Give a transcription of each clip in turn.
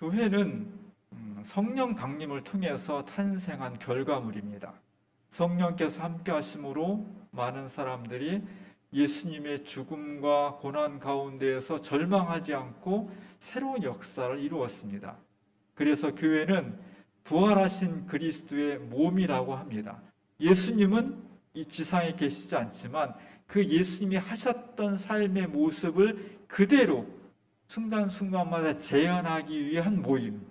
교회는 성령 강림을 통해서 탄생한 결과물입니다. 성령께서 함께 하심으로 많은 사람들이 예수님의 죽음과 고난 가운데에서 절망하지 않고 새로운 역사를 이루었습니다. 그래서 교회는 부활하신 그리스도의 몸이라고 합니다. 예수님은 이 지상에 계시지 않지만 그 예수님이 하셨던 삶의 모습을 그대로 순간순간마다 재현하기 위한 모임.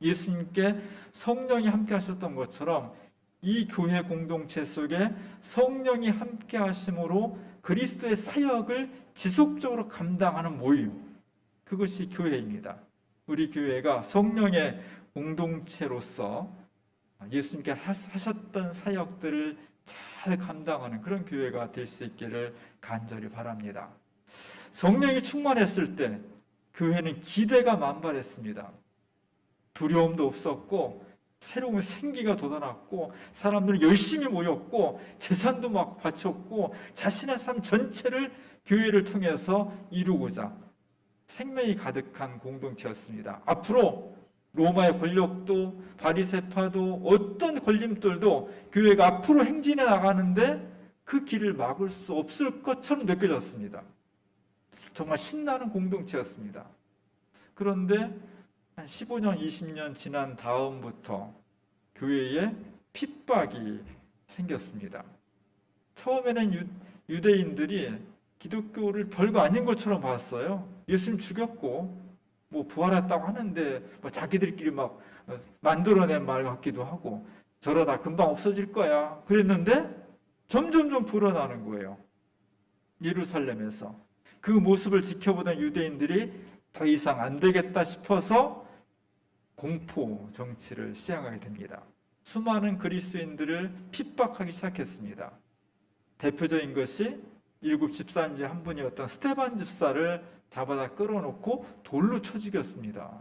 예수님께 성령이 함께 하셨던 것처럼 이 교회 공동체 속에 성령이 함께 하심으로 그리스도의 사역을 지속적으로 감당하는 모임, 그것이 교회입니다. 우리 교회가 성령의 공동체로서 예수님께 하셨던 사역들을 잘 감당하는 그런 교회가 될 수 있기를 간절히 바랍니다. 성령이 충만했을 때 교회는 기대가 만발했습니다. 두려움도 없었고 새로운 생기가 돋아났고 사람들은 열심히 모였고 재산도 막 바쳤고 자신의 삶 전체를 교회를 통해서 이루고자 생명이 가득한 공동체였습니다. 앞으로 로마의 권력도 바리새파도 어떤 걸림돌도 교회가 앞으로 행진해 나가는데 그 길을 막을 수 없을 것처럼 느껴졌습니다. 정말 신나는 공동체였습니다. 그런데 한 15년, 20년 지난 다음부터 교회에 핍박이 생겼습니다. 처음에는 유대인들이 기독교를 별거 아닌 것처럼 봤어요. 예수님 죽였고 뭐 부활했다고 하는데 뭐 자기들끼리 막 만들어낸 말 같기도 하고 저러다 금방 없어질 거야 그랬는데 점점점 불어나는 거예요. 예루살렘에서 그 모습을 지켜보던 유대인들이 더 이상 안 되겠다 싶어서 공포 정치를 시행하게 됩니다. 수많은 그리스도인들을 핍박하기 시작했습니다. 대표적인 것이 일곱 집사 중에 한 분이었던 스데반 집사를 잡아다 끌어놓고 돌로 쳐 죽였습니다.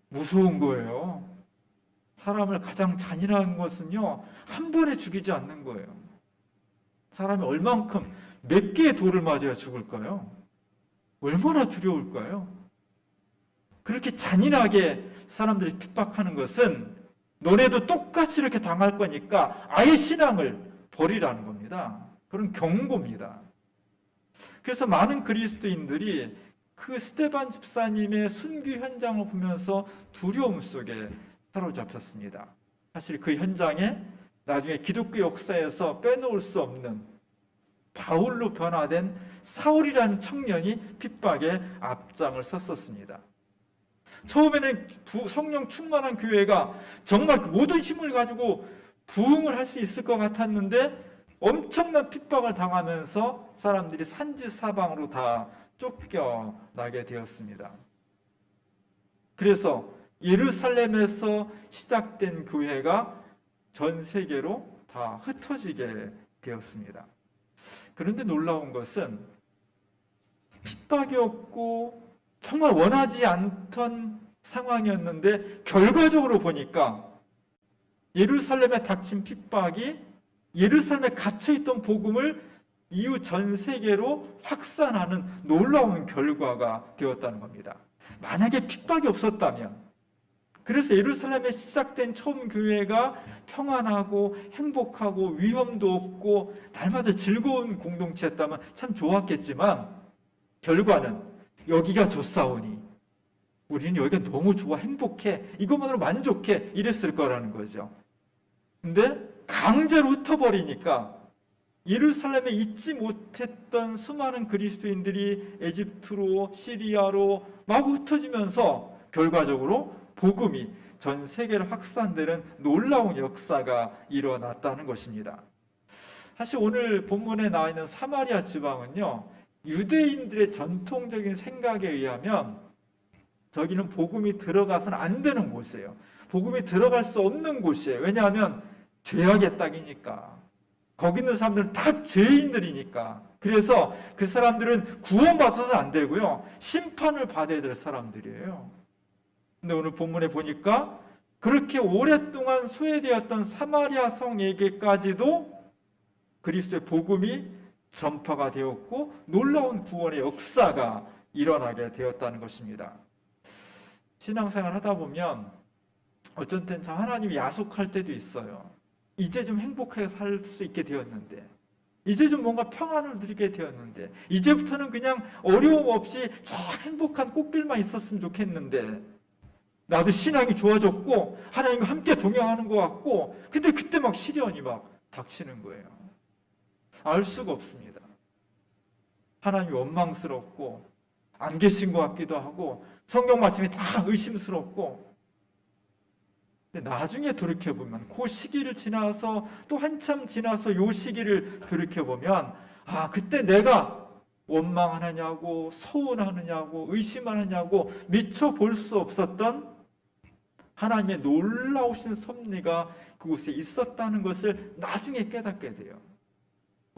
무서운 거예요. 사람을 가장 잔인한 것은요, 한 번에 죽이지 않는 거예요. 사람이 얼만큼 몇 개의 돌을 맞아야 죽을까요? 얼마나 두려울까요? 그렇게 잔인하게 사람들이 핍박하는 것은 너네도 똑같이 이렇게 당할 거니까 아예 신앙을 버리라는 겁니다. 그런 경고입니다. 그래서 많은 그리스도인들이 그 스데반 집사님의 순교 현장을 보면서 두려움 속에 사로잡혔습니다. 사실 그 현장에 나중에 기독교 역사에서 빼놓을 수 없는 바울로 변화된 사울이라는 청년이 핍박에 앞장을 섰었습니다. 처음에는 성령 충만한 교회가 정말 모든 힘을 가지고 부흥을 할 수 있을 것 같았는데 엄청난 핍박을 당하면서 사람들이 산지사방으로 다 쫓겨나게 되었습니다. 그래서 예루살렘에서 시작된 교회가 전 세계로 다 흩어지게 되었습니다. 그런데 놀라운 것은 핍박이 없고 정말 원하지 않던 상황이었는데 결과적으로 보니까 예루살렘에 닥친 핍박이 예루살렘에 갇혀있던 복음을 이후 전 세계로 확산하는 놀라운 결과가 되었다는 겁니다. 만약에 핍박이 없었다면, 그래서 예루살렘에 시작된 처음 교회가 평안하고 행복하고 위험도 없고 날마다 즐거운 공동체였다면 참 좋았겠지만 결과는 여기가 좋사오니 우리는 여기가 너무 좋아 행복해 이것만으로 만족해 이랬을 거라는 거죠. 근데 강제로 흩어버리니까 예루살렘에 있지 못했던 수많은 그리스도인들이 에집트로 시리아로 마구 흩어지면서 결과적으로 복음이 전 세계로 확산되는 놀라운 역사가 일어났다는 것입니다. 사실 오늘 본문에 나와 있는 사마리아 지방은요, 유대인들의 전통적인 생각에 의하면 저기는 복음이 들어가서는 안 되는 곳이에요. 복음이 들어갈 수 없는 곳이에요. 왜냐하면 죄악의 땅이니까. 거기 있는 사람들은 다 죄인들이니까. 그래서 그 사람들은 구원받아서 안 되고요, 심판을 받아야 될 사람들이에요. 근데 오늘 본문에 보니까 그렇게 오랫동안 소외되었던 사마리아 성에게까지도 그리스도의 복음이 전파가 되었고 놀라운 구원의 역사가 일어나게 되었다는 것입니다. 신앙생활 하다 보면 어쩐 땐 참 하나님이 야속할 때도 있어요. 이제 좀 행복하게 살 수 있게 되었는데, 이제 좀 뭔가 평안을 누리게 되었는데, 이제부터는 그냥 어려움 없이 쫙 행복한 꽃길만 있었으면 좋겠는데, 나도 신앙이 좋아졌고 하나님과 함께 동행하는 것 같고, 근데 그때 막 시련이 막 닥치는 거예요. 알 수가 없습니다. 하나님이 원망스럽고 안 계신 것 같기도 하고 성경 말씀이 다 의심스럽고, 근데 나중에 돌이켜보면 그 시기를 지나서 또 한참 지나서 요 시기를 돌이켜보면, 아, 그때 내가 원망하느냐고 서운하느냐고 의심하느냐고 미처 볼 수 없었던 하나님의 놀라우신 섭리가 그곳에 있었다는 것을 나중에 깨닫게 돼요.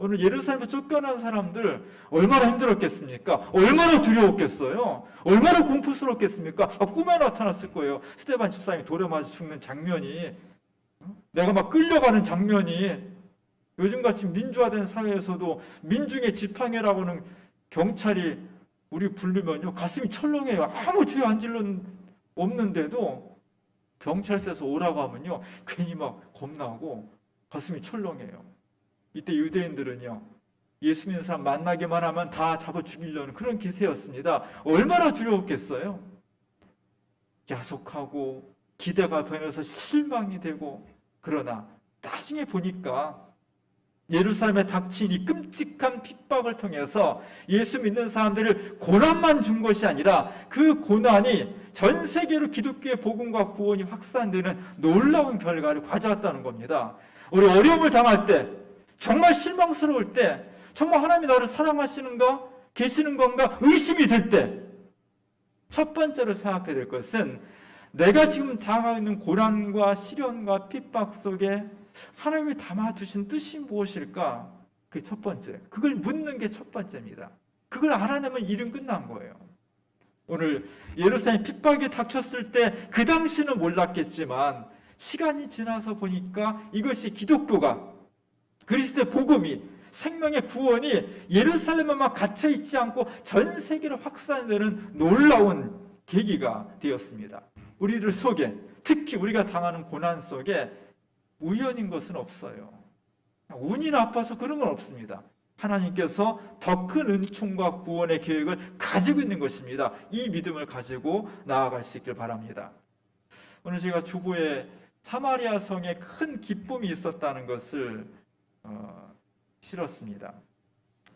오늘 예루살렘에 쫓겨난 사람들 얼마나 힘들었겠습니까? 얼마나 두려웠겠어요? 얼마나 공포스럽겠습니까? 꿈에 나타났을 거예요. 스데반 집사님이 돌에 맞아 죽는 장면이, 내가 막 끌려가는 장면이, 요즘같이 민주화된 사회에서도 민중의 지팡이라고 하는 경찰이 우리 부르면요 가슴이 철렁해요. 아무 죄 안 질른 없는데도 경찰서에서 오라고 하면요 괜히 막 겁나고 가슴이 철렁해요. 이때 유대인들은요 예수 믿는 사람 만나기만 하면 다 잡아 죽이려는 그런 기세였습니다. 얼마나 두려웠겠어요. 야속하고 기대가 변해서 실망이 되고, 그러나 나중에 보니까 예루살렘에 닥친 이 끔찍한 핍박을 통해서 예수 믿는 사람들을 고난만 준 것이 아니라 그 고난이 전 세계로 기독교의 복음과 구원이 확산되는 놀라운 결과를 가져왔다는 겁니다. 우리 어려움을 당할 때, 정말 실망스러울 때, 정말 하나님이 나를 사랑하시는가? 계시는 건가? 의심이 들 때, 첫 번째로 생각해야 될 것은 내가 지금 당하고 있는 고난과 시련과 핍박 속에 하나님이 담아두신 뜻이 무엇일까? 그게 첫 번째. 그걸 묻는 게 첫 번째입니다. 그걸 알아내면 일은 끝난 거예요. 오늘 예루살렘 핍박이 닥쳤을 때 그 당시는 몰랐겠지만 시간이 지나서 보니까 이것이 기독교가, 그리스도의 복음이, 생명의 구원이 예루살렘에만 갇혀 있지 않고 전 세계로 확산되는 놀라운 계기가 되었습니다. 우리들 속에, 특히 우리가 당하는 고난 속에 우연인 것은 없어요. 운이 나빠서 그런 건 없습니다. 하나님께서 더 큰 은총과 구원의 계획을 가지고 있는 것입니다. 이 믿음을 가지고 나아갈 수 있길 바랍니다. 오늘 제가 주보에 사마리아 성에 큰 기쁨이 있었다는 것을 실었습니다.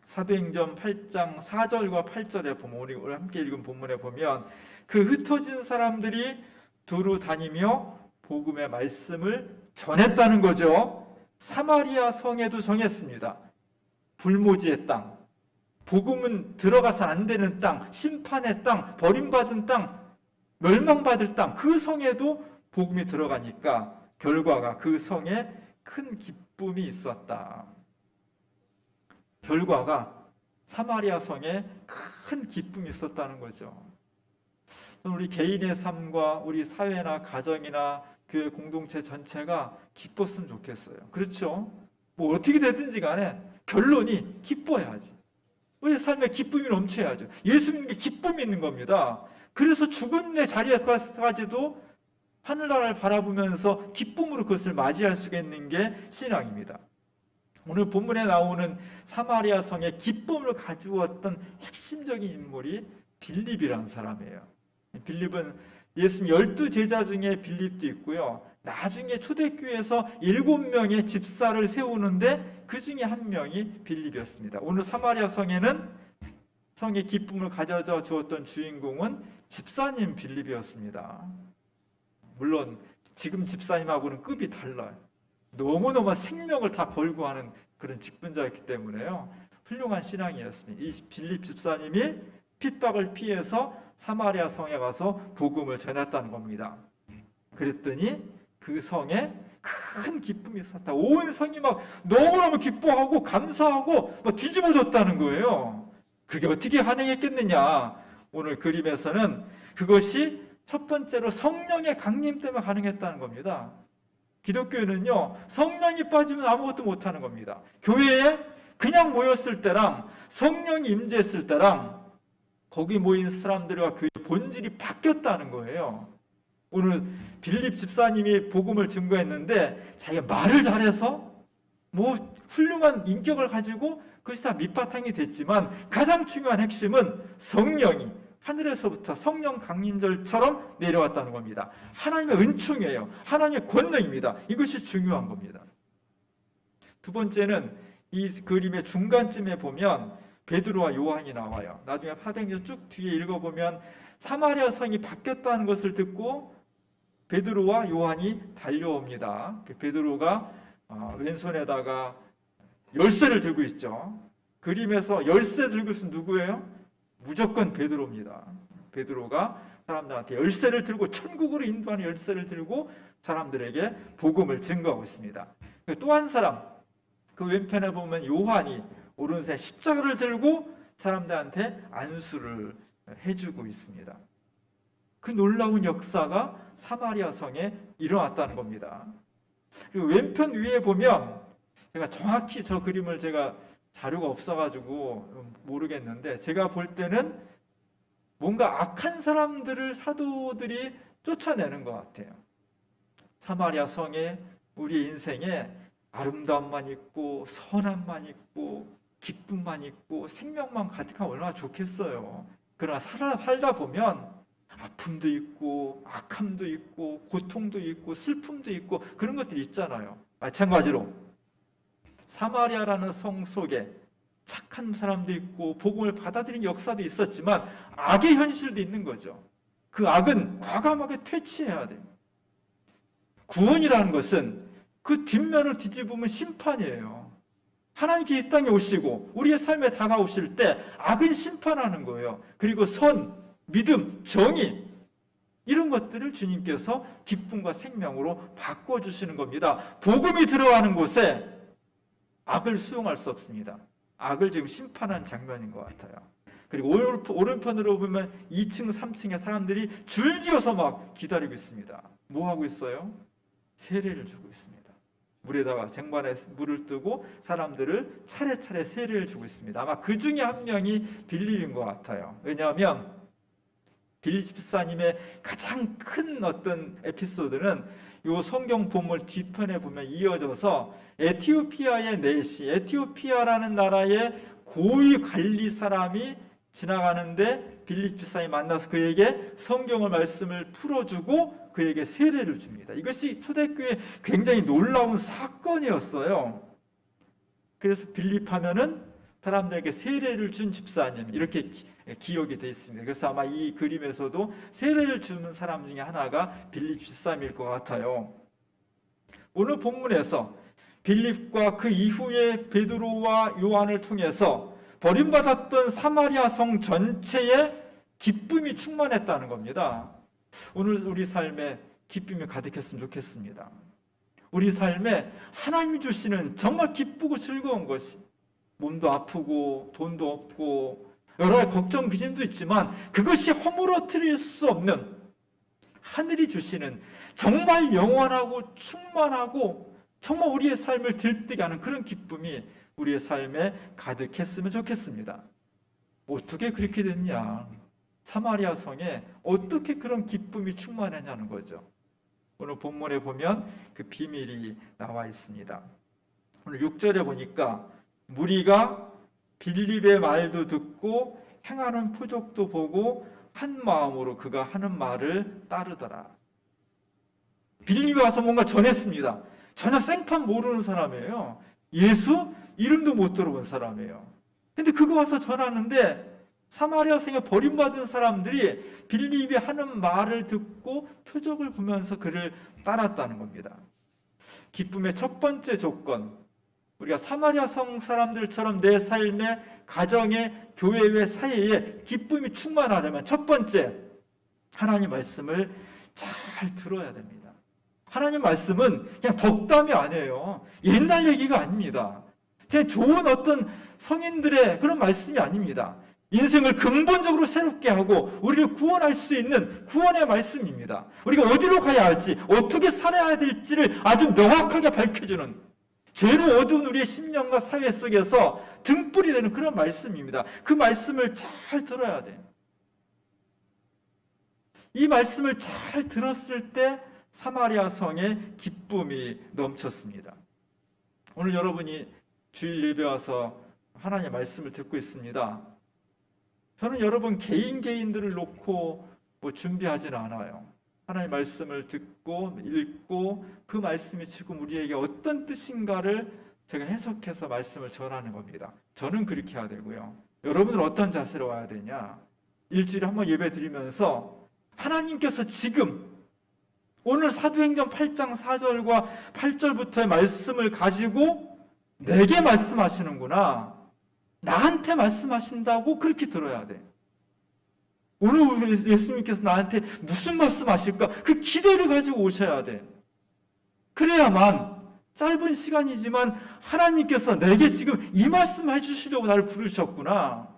사도행전 8장 4절과 8절에 보면, 우리 함께 읽은 본문에 보면 그 흩어진 사람들이 두루 다니며 복음의 말씀을 전했다는 거죠. 사마리아 성에도 정했습니다. 불모지의 땅, 복음은 들어가서 안 되는 땅, 심판의 땅, 버림받은 땅, 멸망받을 땅, 그 성에도 복음이 들어가니까 결과가 그 성에 큰 기쁨이 있었다. 결과가 사마리아 성에 큰 기쁨이 있었다는 거죠. 우리 개인의 삶과 우리 사회나 가정이나 교회 공동체 전체가 기뻤으면 좋겠어요. 그렇죠? 뭐 어떻게 되든지 간에 결론이 기뻐야지. 우리 삶에 기쁨이 넘쳐야죠. 예수 믿는 게 기쁨이 있는 겁니다. 그래서 죽은 내 자리에까지도 하늘나라를 바라보면서 기쁨으로 그것을 맞이할 수가 있는 게 신앙입니다. 오늘 본문에 나오는 사마리아 성에 기쁨을 가져왔던 핵심적인 인물이 빌립이라는 사람이에요. 빌립은 예수님 12제자 중에 빌립도 있고요. 나중에 초대교회에서 7명의 집사를 세우는데 그 중에 한 명이 빌립이었습니다. 오늘 사마리아 성에는 성의 기쁨을 가져다 주었던 주인공은 집사님 빌립이었습니다. 물론 지금 집사님하고는 급이 달라요. 너무너무 생명을 다 걸고 하는 그런 직분자였기 때문에요. 훌륭한 신앙이었습니다. 이 빌립 집사님이 핍박을 피해서 사마리아 성에 가서 복음을 전했다는 겁니다. 그랬더니 그 성에 큰 기쁨이 있었다. 온 성이 막 너무너무 기뻐하고 감사하고 막 뒤집어졌다는 거예요. 그게 어떻게 가능했겠느냐? 오늘 그림에서는 그것이 첫 번째로 성령의 강림 때문에 가능했다는 겁니다. 기독교는요, 성령이 빠지면 아무것도 못하는 겁니다. 교회에 그냥 모였을 때랑 성령이 임재했을 때랑 거기 모인 사람들과 그 본질이 바뀌었다는 거예요. 오늘 빌립 집사님이 복음을 증거했는데 자기가 말을 잘해서 뭐 훌륭한 인격을 가지고 그것이 다 밑바탕이 됐지만 가장 중요한 핵심은 성령이 하늘에서부터 성령 강림절처럼 내려왔다는 겁니다. 하나님의 은총이에요. 하나님의 권능입니다. 이것이 중요한 겁니다. 두 번째는 이 그림의 중간쯤에 보면 베드로와 요한이 나와요. 나중에 사도행전 쭉 뒤에 읽어보면 사마리아 성이 바뀌었다는 것을 듣고 베드로와 요한이 달려옵니다. 베드로가 왼손에다가 열쇠를 들고 있죠. 그림에서 열쇠 들고 있으면 누구예요? 무조건 베드로입니다. 베드로가 사람들한테 열쇠를 들고 천국으로 인도하는 열쇠를 들고 사람들에게 복음을 증거하고 있습니다. 또 한 사람, 그 왼편에 보면 요한이 오른손에 십자가를 들고 사람들한테 안수를 해주고 있습니다. 그 놀라운 역사가 사마리아 성에 일어났다는 겁니다. 그리고 왼편 위에 보면 제가 정확히 저 그림을 제가 자료가 없어가지고 모르겠는데 제가 볼 때는 뭔가 악한 사람들을 사도들이 쫓아내는 것 같아요. 사마리아 성에 우리의 인생에 아름다움만 있고 선함만 있고 기쁨만 있고 생명만 가득하면 얼마나 좋겠어요. 그러나 살다 보면 아픔도 있고 악함도 있고 고통도 있고 슬픔도 있고 그런 것들이 있잖아요. 마찬가지로 사마리아라는 성 속에 착한 사람도 있고 복음을 받아들인 역사도 있었지만 악의 현실도 있는 거죠. 그 악은 과감하게 퇴치해야 돼요. 구원이라는 것은 그 뒷면을 뒤집으면 심판이에요. 하나님께 이 땅에 오시고 우리의 삶에 다가오실 때 악을 심판하는 거예요. 그리고 선, 믿음, 정의 이런 것들을 주님께서 기쁨과 생명으로 바꿔주시는 겁니다. 복음이 들어가는 곳에 악을 수용할 수 없습니다. 악을 지금 심판한 장면인 것 같아요. 그리고 오른편으로 보면 2층, 3층에 사람들이 줄지어서 막 기다리고 있습니다. 뭐 하고 있어요? 세례를 주고 있습니다. 물에다가 쟁반에 물을 뜨고 사람들을 차례차례 세례를 주고 있습니다. 아마 그 중에 한 명이 빌립인 것 같아요. 왜냐하면 빌립 집사님의 가장 큰 어떤 에피소드는 이 성경 본문 뒤편에 보면 이어져서 에티오피아의 내시, 에티오피아라는 나라의 고위 관리 사람이 지나가는데 빌립 집사님이 만나서 그에게 성경의 말씀을 풀어주고 그에게 세례를 줍니다. 이것이 초대교회의 굉장히 놀라운 사건이었어요. 그래서 빌립 하면은 사람들에게 세례를 준 집사님 이렇게 기억이 되어 있습니다. 그래서 아마 이 그림에서도 세례를 주는 사람 중에 하나가 빌립 집사님일 것 같아요. 오늘 본문에서 빌립과 그 이후에 베드로와 요한을 통해서 버림받았던 사마리아 성 전체에 기쁨이 충만했다는 겁니다. 오늘 우리 삶에 기쁨이 가득했으면 좋겠습니다. 우리 삶에 하나님이 주시는 정말 기쁘고 즐거운 것이 몸도 아프고 돈도 없고 여러 가지 걱정 비짐도 있지만 그것이 허물어뜨릴 수 없는 하늘이 주시는 정말 영원하고 충만하고 정말 우리의 삶을 들뜨게 하는 그런 기쁨이 우리의 삶에 가득했으면 좋겠습니다. 어떻게 그렇게 됐냐? 사마리아 성에 어떻게 그런 기쁨이 충만했냐는 거죠. 오늘 본문에 보면 그 비밀이 나와 있습니다. 오늘 6절에 보니까 무리가 빌립의 말도 듣고 행하는 표적도 보고 한 마음으로 그가 하는 말을 따르더라. 빌립이 와서 뭔가 전했습니다. 전혀 생판 모르는 사람이에요. 예수 이름도 못 들어본 사람이에요. 근데 그거 와서 전하는데 사마리아 성에 버림받은 사람들이 빌립이 하는 말을 듣고 표적을 보면서 그를 따랐다는 겁니다. 기쁨의 첫 번째 조건, 우리가 사마리아 성 사람들처럼 내 삶의 가정의 교회의 사이에 기쁨이 충만하려면 첫 번째, 하나님 말씀을 잘 들어야 됩니다. 하나님 말씀은 그냥 덕담이 아니에요. 옛날 얘기가 아닙니다. 제 좋은 어떤 성인들의 그런 말씀이 아닙니다. 인생을 근본적으로 새롭게 하고 우리를 구원할 수 있는 구원의 말씀입니다. 우리가 어디로 가야 할지, 어떻게 살아야 될지를 아주 명확하게 밝혀주는 죄로 어두운 우리의 심령과 사회 속에서 등불이 되는 그런 말씀입니다. 그 말씀을 잘 들어야 돼요. 이 말씀을 잘 들었을 때 사마리아 성에 기쁨이 넘쳤습니다. 오늘 여러분이 주일 예배 와서 하나님의 말씀을 듣고 있습니다. 저는 여러분 개인들을 놓고 준비하지는 않아요. 하나님의 말씀을 듣고 읽고 그 말씀이 지금 우리에게 어떤 뜻인가를 제가 해석해서 말씀을 전하는 겁니다. 저는 그렇게 해야 되고요. 여러분은 어떤 자세로 와야 되냐? 일주일에 한번 예배 드리면서 하나님께서 지금 오늘 사도행전 8장 4절과 8절부터의 말씀을 가지고 내게 말씀하시는구나, 나한테 말씀하신다고 그렇게 들어야 돼. 오늘 예수님께서 나한테 무슨 말씀하실까? 그 기대를 가지고 오셔야 돼. 그래야만 짧은 시간이지만 하나님께서 내게 지금 이 말씀 해주시려고 나를 부르셨구나,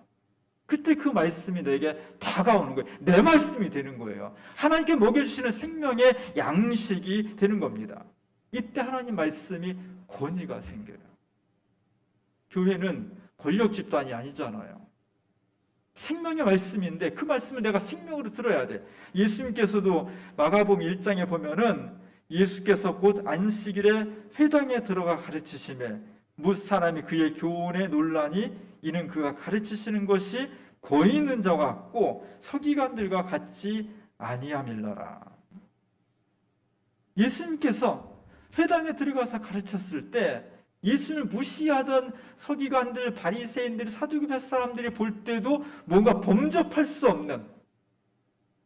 그때 그 말씀이 내게 다가오는 거예요. 내 말씀이 되는 거예요. 하나님께 먹여주시는 생명의 양식이 되는 겁니다. 이때 하나님 말씀이 권위가 생겨요. 교회는 권력 집단이 아니잖아요. 생명의 말씀인데 그 말씀을 내가 생명으로 들어야 돼. 예수님께서도 마가복음 1장에 보면은 예수께서 곧 안식일에 회당에 들어가 가르치시매 뭇 사람이 그의 교훈에 논란이 이는 그가 가르치시는 것이 권위 있는 자와 같고 서기관들과 같지 아니함일러라. 예수님께서 회당에 들어가서 가르쳤을 때 예수님을 무시하던 서기관들, 바리새인들, 사두개파 사람들이 볼 때도 뭔가 범접할 수 없는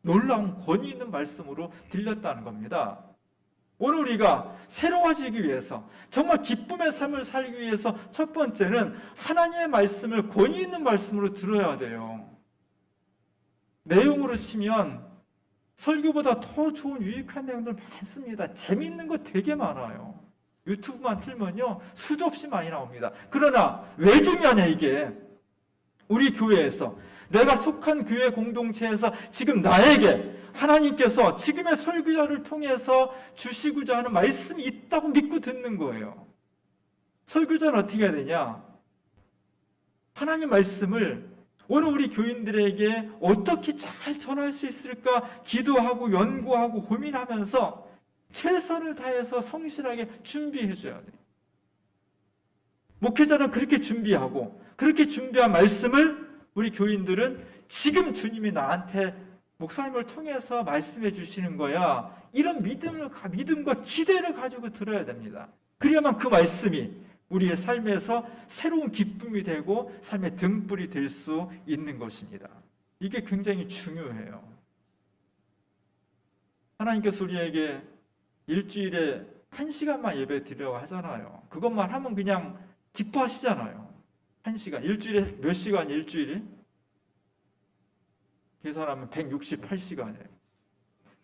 놀라운 권위 있는 말씀으로 들렸다는 겁니다. 오늘 우리가 새로워지기 위해서, 정말 기쁨의 삶을 살기 위해서 첫 번째는 하나님의 말씀을 권위 있는 말씀으로 들어야 돼요. 내용으로 치면 설교보다 더 좋은 유익한 내용들 많습니다. 재미있는 거 되게 많아요. 유튜브만 틀면요 수도 없이 많이 나옵니다. 그러나 왜 중요하냐, 이게 우리 교회에서, 내가 속한 교회 공동체에서 지금 나에게 하나님께서 지금의 설교자를 통해서 주시고자 하는 말씀이 있다고 믿고 듣는 거예요. 설교자는 어떻게 해야 되냐? 하나님 말씀을 오늘 우리 교인들에게 어떻게 잘 전할 수 있을까 기도하고 연구하고 고민하면서 최선을 다해서 성실하게 준비해 줘야 돼. 목회자는 그렇게 준비하고 그렇게 준비한 말씀을 우리 교인들은 지금 주님이 나한테 목사님을 통해서 말씀해 주시는 거야, 이런 믿음과 기대를 가지고 들어야 됩니다. 그래야만 그 말씀이 우리의 삶에서 새로운 기쁨이 되고 삶의 등불이 될 수 있는 것입니다. 이게 굉장히 중요해요. 하나님께서 우리에게 일주일에 1시간만 예배 드리려고 하잖아요. 그것만 하면 그냥 기뻐하시잖아요. 1시간. 일주일에 몇 시간이 일주일이? 계산하면 168시간이에요.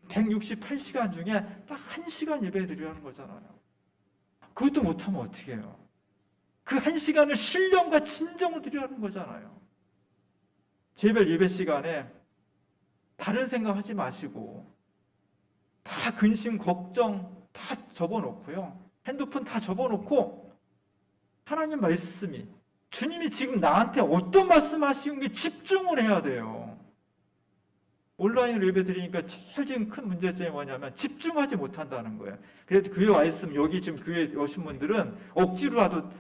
168시간 중에 딱 1시간 예배 드리라는 거잖아요. 그것도 못하면 어떻게 해요? 그 1시간을 신령과 진정으로 드리라는 거잖아요. 제별 예배 시간에 다른 생각하지 마시고 다 근심, 걱정 다 접어놓고요. 핸드폰 다 접어놓고 하나님 말씀이, 주님이 지금 나한테 어떤 말씀하시는 게 집중을 해야 돼요. 온라인으로 예배 드리니까 제일 지금 큰 문제점이 뭐냐면 집중하지 못한다는 거예요. 그래도 교회 와 있으면, 여기 지금 교회 오신 분들은 억지로라도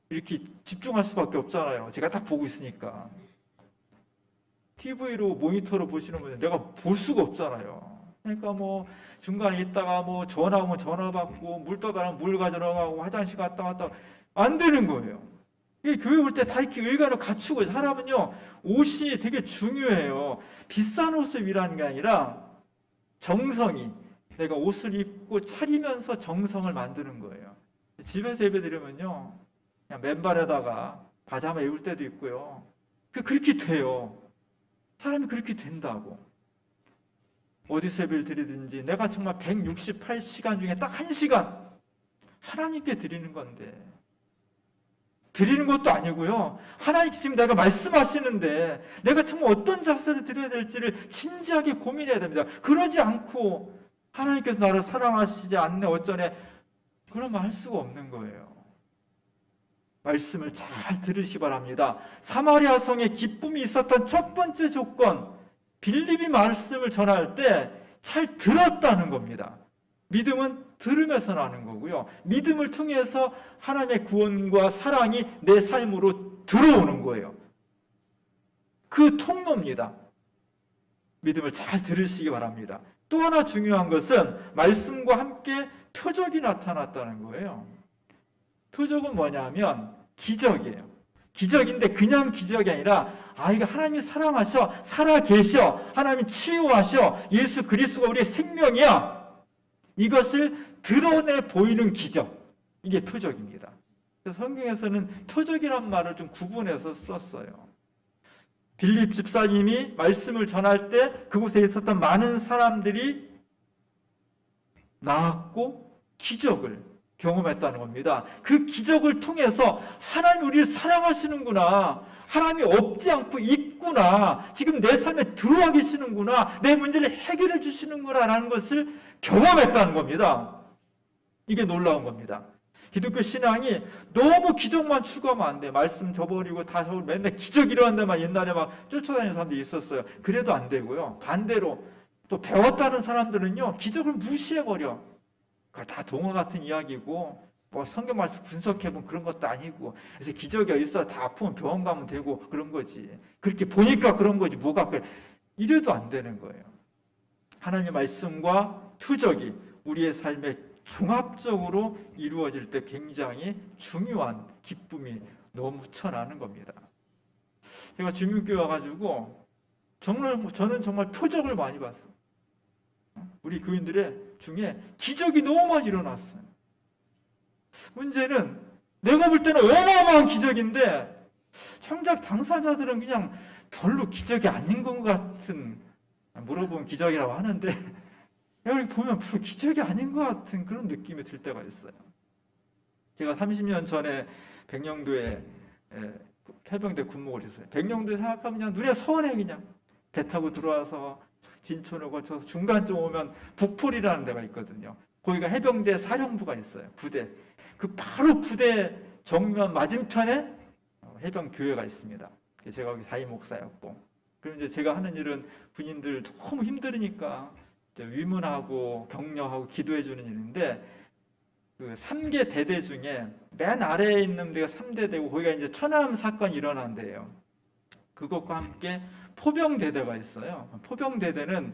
이렇게 집중할 수밖에 없잖아요. 제가 딱 보고 있으니까. TV로 모니터로 보시는 분은 내가 볼 수가 없잖아요. 그러니까 중간에 있다가 전화 오면 전화 받고, 물 떠다면 물 가져러 가고, 화장실 갔다 왔다 안 되는 거예요. 이게 교회 올 때 다 이렇게 의관을 갖추고, 사람은요 옷이 되게 중요해요. 비싼 옷을 위라는 게 아니라 정성이, 내가 옷을 입고 차리면서 정성을 만드는 거예요. 집에서 예배 드리면요 그냥 맨발에다가 파자마 입을 때도 있고요. 그렇게 돼요. 사람이 그렇게 된다고. 어디서 예배를 드리든지 내가 정말 168시간 중에 딱 1시간 하나님께 드리는 건데, 드리는 것도 아니고요, 하나님 지금 내가 말씀하시는데 내가 정말 어떤 자세를 드려야 될지를 진지하게 고민해야 됩니다. 그러지 않고 하나님께서 나를 사랑하시지 않네 어쩌네 그러면 할 수가 없는 거예요. 말씀을 잘 들으시기 바랍니다. 사마리아 성에 기쁨이 있었던 첫 번째 조건, 빌립이 말씀을 전할 때 잘 들었다는 겁니다. 믿음은 들으면서 나는 거고요. 믿음을 통해서 하나님의 구원과 사랑이 내 삶으로 들어오는 거예요. 그 통로입니다. 믿음을 잘 들으시기 바랍니다. 또 하나 중요한 것은 말씀과 함께 표적이 나타났다는 거예요. 표적은 뭐냐면 기적이에요. 기적인데 그냥 기적이 아니라 이거 하나님이 사랑하셔, 살아계셔, 하나님이 치유하셔, 예수 그리스도가 우리의 생명이야. 이것을 드러내 보이는 기적. 이게 표적입니다. 그래서 성경에서는 표적이란 말을 좀 구분해서 썼어요. 빌립 집사님이 말씀을 전할 때 그곳에 있었던 많은 사람들이 나았고 기적을 경험했다는 겁니다. 그 기적을 통해서 하나님 우리를 사랑하시는구나, 하나님이 없지 않고 있구나, 지금 내 삶에 들어와 계시는구나, 내 문제를 해결해 주시는구나 라는 것을 경험했다는 겁니다. 이게 놀라운 겁니다. 기독교 신앙이 너무 기적만 추구하면 안 돼. 말씀 저버리고 다 저버리고 맨날 기적 일어난다 막 옛날에 막 쫓아다니는 사람들이 있었어요. 그래도 안 되고요. 반대로 또 배웠다는 사람들은요, 기적을 무시해버려. 다 동화 같은 이야기고 뭐 성경 말씀 분석해보면 그런 것도 아니고, 그래서 기적이 있어 다 아프면 병원 가면 되고 그런 거지. 그렇게 보니까 그런 거지 뭐가 그래. 이래도 안 되는 거예요. 하나님의 말씀과 표적이 우리의 삶에 종합적으로 이루어질 때 굉장히 중요한 기쁨이 넘쳐나는 겁니다. 제가 주민교회 와가지고 저는 정말 표적을 많이 봤어요. 우리 교인들의 중에 기적이 너무 많이 일어났어요. 문제는 내가 볼 때는 어마어마한 기적인데 정작 당사자들은 그냥 별로 기적이 아닌 것 같은, 물어보면 기적이라고 하는데 여기 보면 별로 기적이 아닌 것 같은 그런 느낌이 들 때가 있어요. 제가 30년 전에 백령도에 해병대 군목을 했어요. 백령도에 생각하면 그냥 눈에 선해. 그냥 배 타고 들어와서 진촌을 거쳐서 중간쯤 오면 북폴이라는 데가 있거든요. 거기가 해병대 사령부가 있어요. 부대. 그 바로 부대 정면 맞은편에 해병교회가 있습니다. 제가 거기 사임 목사였고, 그럼 이제 제가 하는 일은 군인들 너무 힘들으니까 위문하고 격려하고 기도해 주는 일인데, 그 3개 대대 중에 맨 아래에 있는 데가 3대대고 거기가 이제 천안 사건이 일어난 데예요. 그것과 함께 포병대대가 있어요. 포병대대는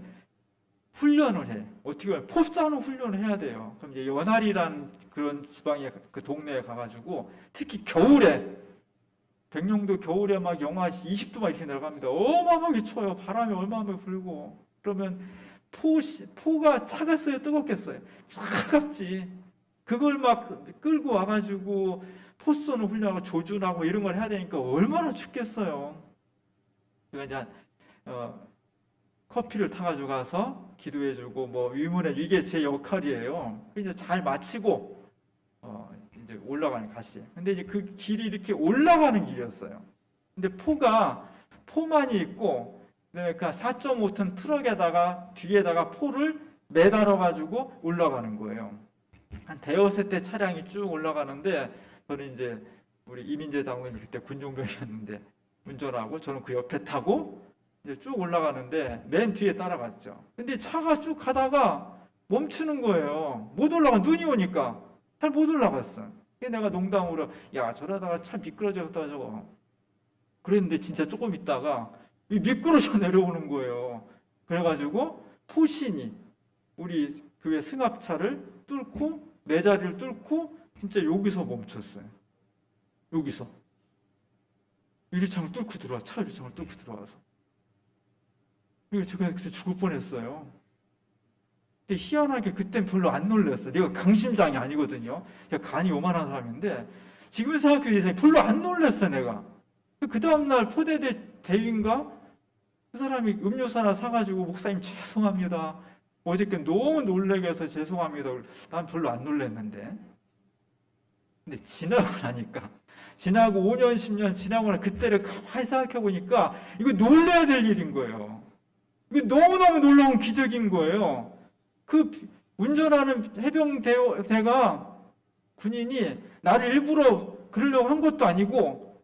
훈련을 해. 어떻게 보면 포사는 훈련을 해야 돼요. 그럼 이제 연활이란 그런 지방에 그 동네에 가가지고 특히 겨울에, 백령도 겨울에 막 영하 20도 막 이렇게 내려갑니다. 어마어마하게 추워요. 바람이 얼마나 불고. 그러면 포가 차갔어요? 뜨겁겠어요? 차갑지. 그걸 막 끌고 와가지고 포 쏘는 훈련하고 조준하고 이런 걸 해야 되니까 얼마나 춥겠어요. 그러니까 이제 커피를 타가지고 가서 기도해주고 뭐 위문해, 이게 제 역할이에요. 이제 잘 마치고 이제 올라가는 가시. 근데 이제 그 길이 이렇게 올라가는 길이었어요. 근데 포만이 있고, 그다음에 그 4.5톤 트럭에다가 뒤에다가 포를 매달아 가지고 올라가는 거예요. 한 대여섯 대 차량이 쭉 올라가는데, 저는 이제 우리 이민재 장군이 그때 군종병이었는데 운전하고 저는 그 옆에 타고 이제 쭉 올라가는데 맨 뒤에 따라갔죠. 근데 차가 쭉 가다가 멈추는 거예요. 못 올라가. 눈이 오니까 잘 못 올라갔어. 그래서 내가 농담으로 야, 저러다가 차 미끄러졌다 저거. 그랬는데 진짜 조금 있다가 미끄러져 내려오는 거예요. 그래가지고 포신이 우리 교회 승합차를 뚫고 내 자리를 뚫고 진짜 여기서 멈췄어요. 여기서 유리창을 뚫고 들어와, 차 유리창을 뚫고 들어와서. 그리고 제가 그때 죽을 뻔했어요. 근데 희한하게 그땐 별로 안 놀랐어요. 내가 강심장이 아니거든요. 제가 간이 요만한 사람인데 지금 생각해보니 별로 안 놀랐어 내가. 그 다음날 포대대 대위인가? 그 사람이 음료수 하나 사가지고 목사님 죄송합니다. 어저께 너무 놀라게 해서 죄송합니다. 난 별로 안 놀랐는데. 근데 지나고 나니까, 지나고 5년, 10년 지나고 나 그때를 가만히 생각해 보니까 이거 놀라야 될 일인 거예요. 이거 너무너무 놀라운 기적인 거예요. 그 운전하는 해병대가 군인이 나를 일부러 그러려고 한 것도 아니고,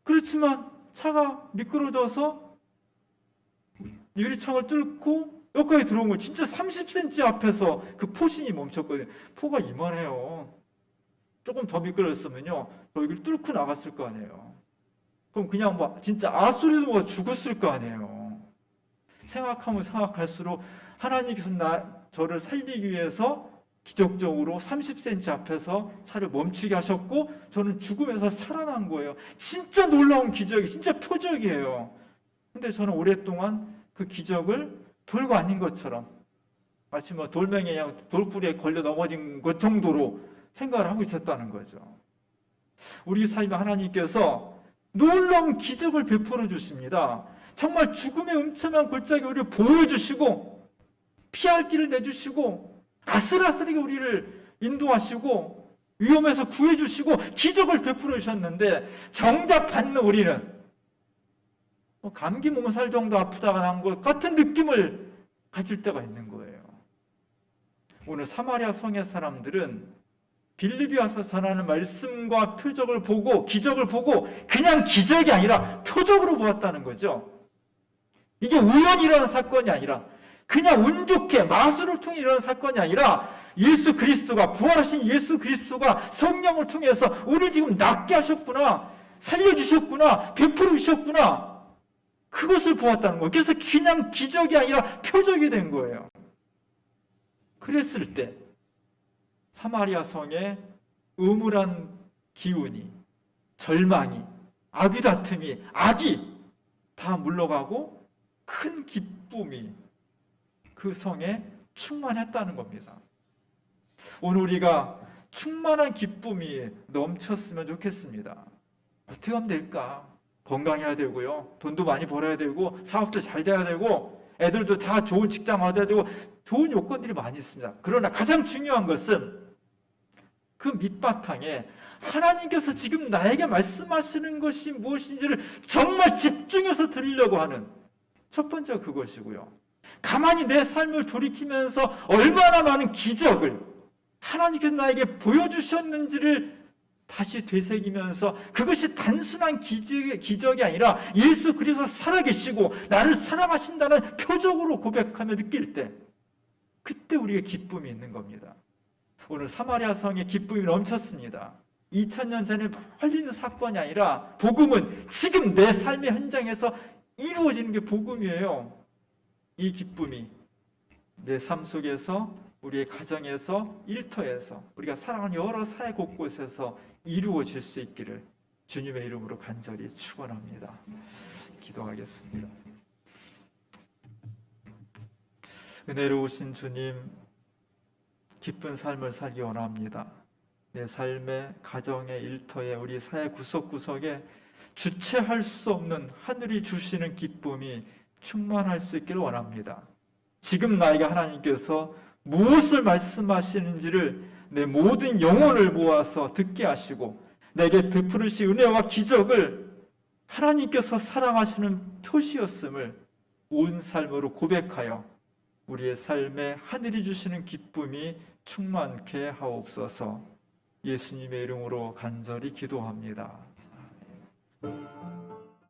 그렇지만 차가 미끄러져서 유리창을 뚫고 여기까지 들어온 거 진짜 30cm 앞에서 그 포신이 멈췄거든요. 포가 이만해요. 조금 더 미끄러졌으면요, 여기를 뚫고 나갔을 거 아니에요. 그럼 그냥 뭐 진짜 아수리도 뭐 죽었을 거 아니에요. 생각하면 생각할수록 하나님께서 저를 살리기 위해서 기적적으로 30cm 앞에서 차를 멈추게 하셨고 저는 죽음에서 살아난 거예요. 진짜 놀라운 기적이, 진짜 표적이에요. 근데 저는 오랫동안 그 기적을 별거 아닌 것처럼 마치 뭐 돌멩이에 그냥 돌뿌리에 걸려 넘어진 것 정도로 생각을 하고 있었다는 거죠. 우리 삶에 하나님께서 놀라운 기적을 베풀어 주십니다. 정말 죽음의 음침한 골짜기 우리를 보여주시고 피할 길을 내주시고 아슬아슬하게 우리를 인도하시고 위험에서 구해주시고 기적을 베풀어 주셨는데 정작 받는 우리는 감기 몸살 정도 아프다가 난 것 같은 느낌을 가질 때가 있는 거예요. 오늘 사마리아 성의 사람들은 빌립이 와서 전하는 말씀과 표적을 보고 기적을 보고 그냥 기적이 아니라 표적으로 보았다는 거죠. 이게 우연히 일어난 사건이 아니라 그냥 운 좋게 마술을 통해 일어난 사건이 아니라 예수 그리스도가 부활하신 예수 그리스도가 성령을 통해서 우리를 지금 낫게 하셨구나, 살려주셨구나, 베풀어 주셨구나, 그것을 보았다는 거예요. 그래서 그냥 기적이 아니라 표적이 된 거예요. 그랬을 때 사마리아 성에 음울한 기운이, 절망이, 아귀다툼이, 악이 다 물러가고 큰 기쁨이 그 성에 충만했다는 겁니다. 오늘 우리가 충만한 기쁨이 넘쳤으면 좋겠습니다. 어떻게 하면 될까? 건강해야 되고요, 돈도 많이 벌어야 되고, 사업도 잘 돼야 되고, 애들도 다 좋은 직장 얻어야 되고, 좋은 요건들이 많이 있습니다. 그러나 가장 중요한 것은 그 밑바탕에 하나님께서 지금 나에게 말씀하시는 것이 무엇인지를 정말 집중해서 들으려고 하는 첫 번째가 그것이고요. 가만히 내 삶을 돌이키면서 얼마나 많은 기적을 하나님께서 나에게 보여주셨는지를 다시 되새기면서 그것이 단순한 기적이 아니라 예수 그리스도가 살아계시고 나를 사랑하신다는 표적으로 고백하며 느낄 때, 그때 우리의 기쁨이 있는 겁니다. 오늘 사마리아 성에 기쁨이 넘쳤습니다. 2000년 전에 멀리 있는 사건이 아니라 복음은 지금 내 삶의 현장에서 이루어지는 게 복음이에요. 이 기쁨이 내 삶 속에서, 우리의 가정에서, 일터에서, 우리가 사랑하는 여러 사회 곳곳에서 이루어질 수 있기를 주님의 이름으로 간절히 축원합니다. 기도하겠습니다. 은혜로우신 주님, 기쁜 삶을 살기 원합니다. 내 삶의, 가정의, 일터에, 우리 사회 구석구석에 주체할 수 없는 하늘이 주시는 기쁨이 충만할 수 있기를 원합니다. 지금 나에게 하나님께서 무엇을 말씀하시는지를 내 모든 영혼을 모아서 듣게 하시고 내게 베푸르신 은혜와 기적을 하나님께서 사랑하시는 표시였음을 온 삶으로 고백하여 우리의 삶에 하늘이 주시는 기쁨이 충만케 하옵소서. 예수님의 이름으로 간절히 기도합니다.